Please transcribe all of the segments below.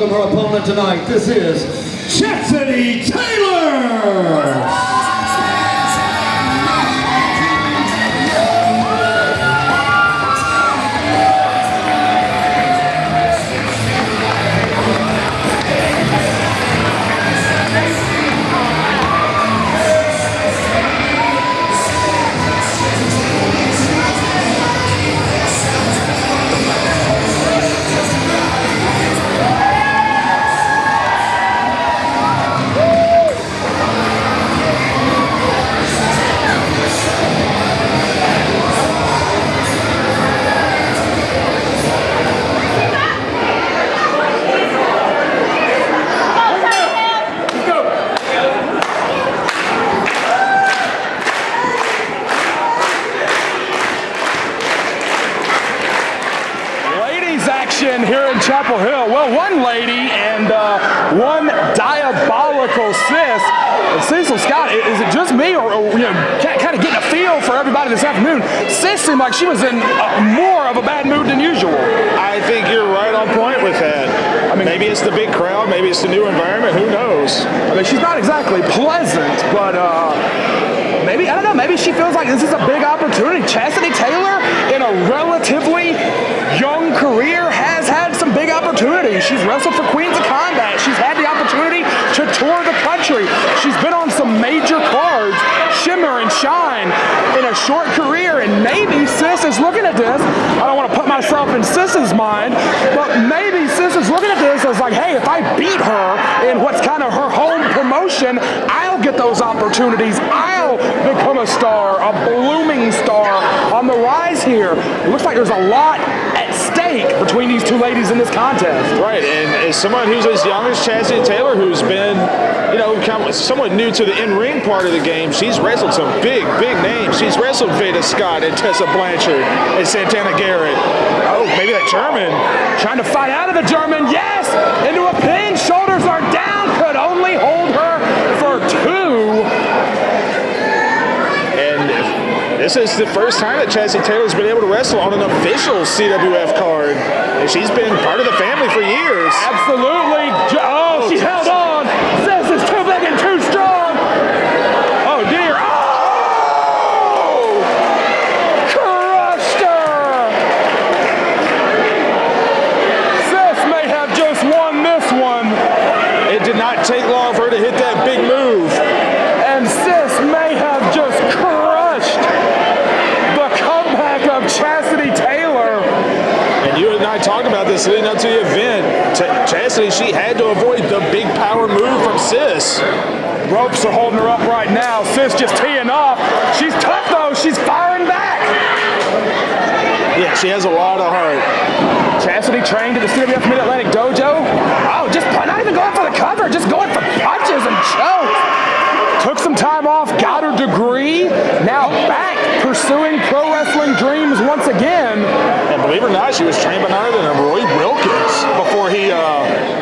welcome her opponent tonight. This is Chasity Taylor! Here in Chapel Hill. Well, one lady and one diabolical sis. Cecil Scott, is it just me or you know, kind of getting a feel for everybody this afternoon? Sis seemed like she was in more of a bad mood than usual. I think you're right on point with that. I mean, maybe it's the big crowd, maybe it's the new environment, who knows? I mean, she's not exactly pleasant, but maybe, I don't know, maybe she feels like this is a big opportunity. Chasity Taylor, in a relatively young career, has had some big opportunities. She's wrestled for Queens of Combat. She's had the opportunity to tour the country. She's been on some major cards, shimmer and shine, in a short career, and maybe Sis is looking at this. I don't want to put myself in Sis's mind, but maybe Sis is looking at this as like, hey, if I beat her in what's kind of her home promotion, I'll get those opportunities. I'll become a star, a blooming star on the rise here. It looks like there's a lot at stake between these two ladies in this contest. Right, and as someone who's as young as Chasity Taylor, who's been, you know, somewhat new to the in-ring part of the game, she's wrestled some big names. She's wrestled Veda Scott and Tessa Blanchard and Santana Garrett. Oh, maybe that German. Trying to fight out of the German, yes! Into a pin, shoulders are down, could only hold her for two. This is the first time that Chasity Taylor's been able to wrestle on an official CWF card. And she's been part of the family for years. Absolutely. Oh, she held on. Says it's too big and too strong. Oh, dear. Oh! Crushed her. Sis may have just won this one. It did not take long for her to hit that big move. And Sis may have just crushed the comeback of Chasity Taylor. And you and I talked about this leading up to the event. Chasity, she had to avoid the big power move from Sis. Ropes are holding her up right now. Sis just teeing off. She's tough though. She's firing back. Yeah, she has a lot of heart. Chasity trained at the CWF Mid-Atlantic dojo. Oh, just not even going for the cover, just going for punches and chokes. Took some time off, got her degree, now back pursuing pro wrestling dreams once again. And believe it or not, she was trained by none other than Roy Wilkins before he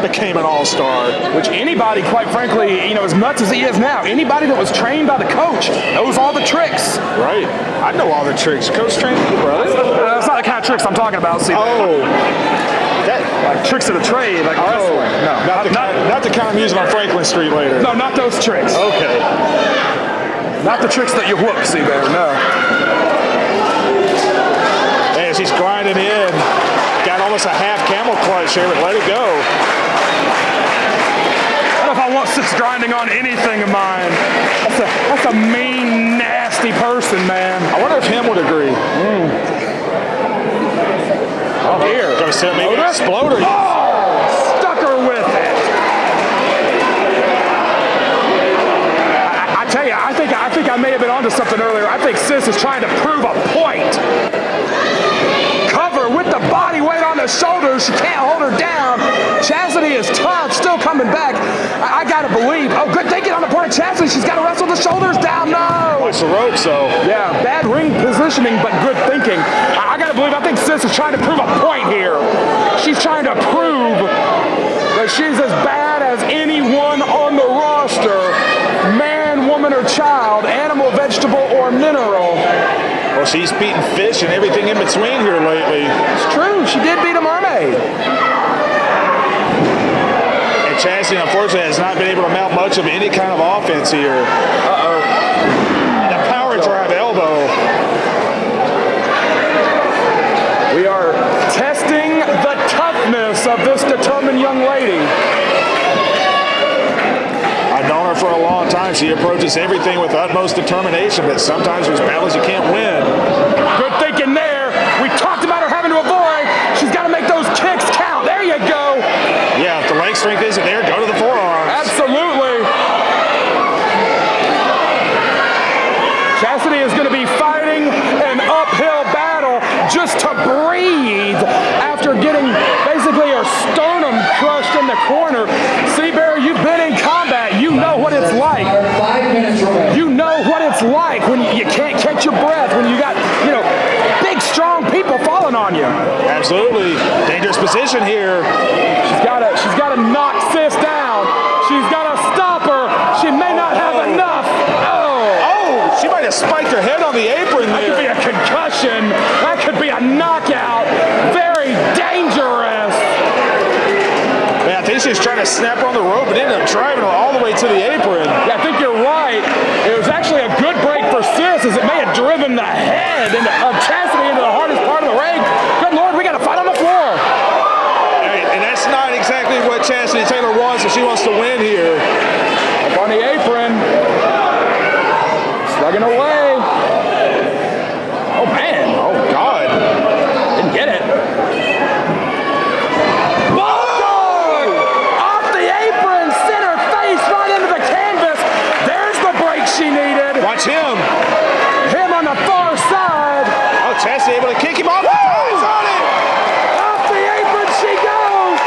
became an all-star. Which anybody, quite frankly, you know, as nuts as he is now, anybody that was trained by the coach knows all the tricks. Right. I know all the tricks. Coach trained me, brother. That's not the kind of tricks I'm talking about, see. Oh. Like tricks of the trade, like wrestling. No, not the kind I'm using on Franklin Street later. No, not those tricks. Okay. Not the tricks that you whoop, see there, no. Man, she's grinding in. Got almost a half camel clutch here, but let it go. I don't know if I want Sis grinding on anything of mine. That's a mean, nasty person, man. I wonder if him would agree. Oh, here. Gonna send me an exploder. Oh! Stuck her with it. I tell you, I think I may have been onto something earlier. I think Sis is trying to prove a point. Cover with the body weight on the shoulders. She can't hold her down. Chasity is tough, still coming back. I gotta believe. Oh, good thinking on the part of Chasity. She's got to wrestle the shoulders down. No. Watch the ropes, though. Yeah, bad ring positioning, but good thinking. I gotta believe. I think Sis is trying to prove a point here. She's trying to prove that she's as bad as anyone on the roster. Man, woman, or child, animal, vegetable, or mineral. Well, she's beaten fish and everything in between here lately. It's true. She did beat a mermaid. Chasity, unfortunately, has not been able to mount much of any kind of offense here. The power drive elbow. We are testing the toughness of this determined young lady. I've known her for a long time. She approaches everything with utmost determination, but sometimes there's battles you can't win. Good thinking there. We talked about her having to avoid. She's got to make those kicks count. There you go. Yeah, if the leg strength isn't there, go to the forearms. Absolutely. Chasity is going to be fighting an uphill battle just to breathe after getting basically her sternum crushed in the corner. Seabear, you've been in combat. You know what it's like. 5 minutes remaining. You know what it's like when you can't catch your breath, when you got, big, strong people falling on you. Absolutely. Dangerous position here. She's got to knock Sis down. She's got to stop her. She may not have enough. Oh, she might have spiked her head on the apron That could be there. a concussion. That could be a knockout. Very dangerous. Man, I think she was trying to snap her on the rope and ended up driving her all the way to the apron. Yeah, I think you're right. It was actually a good break for Sis, as it may have driven the head of Chasity into the hardest part of the ring. Good Lord, we got to fight on the floor. And that's not exactly what Chasity Taylor wants if she wants to win here. Up on the apron. Slugging away. Oh, man. Oh, God. Didn't get it. Bulldog! Off the apron, center face right into the canvas. There's the break she needed. Watch him. Him on the far side. Oh, Chasity able to kick him off. He's on it. Off the apron she goes.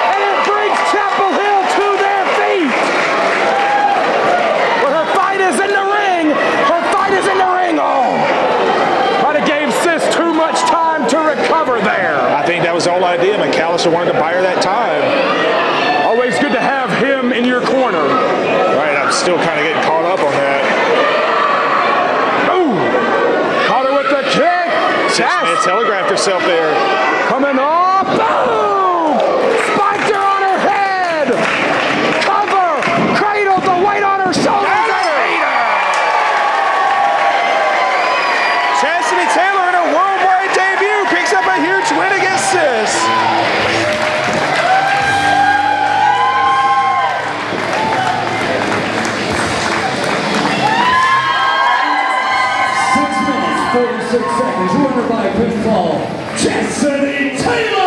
And it brings Chapel Hill to their feet. But her fight is in the ring. Her fight is in the ring. Oh. Might have gave Sis too much time to recover there. I think that was the whole idea. McAllister wanted to buy her that time. Always good to have him in your corner. Right, I'm still kind of getting caught up on that. Ooh. Caught her with the kick. Chasity telegraphed herself there. Coming off. Boom! Spiked her on her head. Cover. Cradled the weight on her shoulders. And beat her. Chasity Taylor in her worldwide debut picks up a huge win against Sis. Seconds, winner by pinfall, Chasity Taylor!